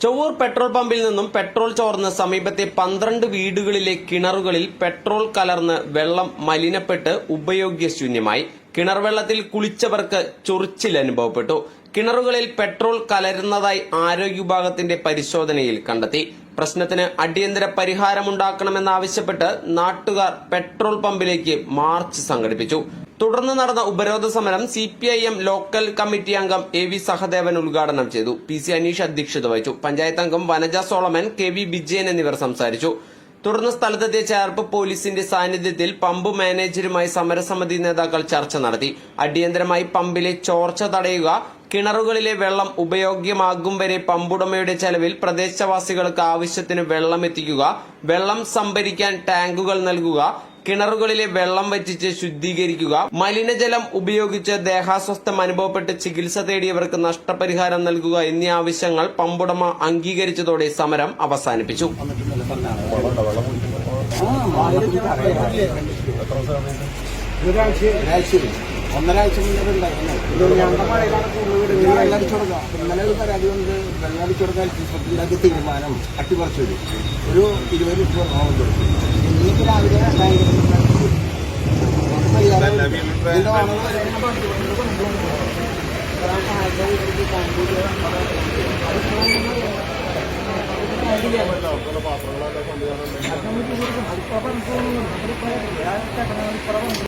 Chovvur petrol പമ്പിൽ നിന്നും petrol ചോർന്ന് സമീപത്തെ 12 വീടുകളിലെ കിണറുകളിൽ പെട്രോൾ കലർന്ന് വെള്ളം മലിനപ്പെട്ട് ഉപയോഗ്യശൂന്യമായി. കിണർ വെള്ളത്തിൽ കുളിച്ചവർക്ക് ചൊറിച്ചിൽ അനുഭവപ്പെട്ടു. കിണറുകളിൽ പെട്രോൾ കലരുന്നതായി ആരോഗ്യ വിഭാഗത്തിന്റെ പരിശോധനയിൽ കണ്ടെത്തി. പ്രശ്നത്തിന് അടിയന്തര പരിഹാരമുണ്ടാക്കണമെന്നാവശ്യപ്പെട്ട് നാട്ടുകാർ പെട്രോൾ പമ്പിലേക്ക് മാർച്ച് സംഘടിപ്പിച്ചു. തുടർന്ന് നടന്ന ഉപരോധ സമരം CPIM ലോക്കൽ കമ്മിറ്റി അംഗം AV സഹദേവൻ ഉദ്ഘാടനം ചെയ്തു. PC അനീഷ് അധ്യക്ഷത വഹിച്ചു. പഞ്ചായത്ത് അംഗം വനജ സോളമൻ, KV വിജയൻ എന്നിവർ സംസാരിച്ചു. തുടർന്ന് സ്ഥലത്തെത്തിയ ചേർപ്പ് പോലീസിന്റെ സാന്നിധ്യത്തിൽ പമ്പ് മാനേജരുമായി സമരസമിതി നേതാക്കൾ ചർച്ച നടത്തി. അടിയന്തരമായി പമ്പിലെ ചോർച്ച തടയുക, കിണറുകളിലെ വെള്ളം ഉപയോഗ്യമാകും വരെ പമ്പുടമയുടെ ചെലവിൽ പ്രദേശവാസികൾക്ക് ആവശ്യത്തിന് വെള്ളം എത്തിക്കുക, വെള്ളം സംഭരിക്കാൻ ടാങ്കുകൾ നൽകുക, കിണറുകളിലെ വെള്ളം വറ്റിച്ച് ശുദ്ധീകരിക്കുക, മലിനജലം ഉപയോഗിച്ച് ദേഹാസ്വസ്ഥം അനുഭവപ്പെട്ട് ചികിത്സ തേടിയവർക്ക് നഷ്ടപരിഹാരം നൽകുക എന്നീ ആവശ്യങ്ങൾ പമ്പുടമ അംഗീകരിച്ചതോടെ സമരം അവസാനിപ്പിച്ചു. ഒന്നരാഴ്ച മുന്നേ ഇന്നലെ ഒരു പരാതി കൊണ്ട് വെള്ളം അടിച്ചു കൊടുക്കാൻ ഇതിനകത്ത് തീരുമാനം അട്ടിമറിച്ചു ഒരു 20 ലിറ്റർ ഇന്നിപ്പോ രാവിലെ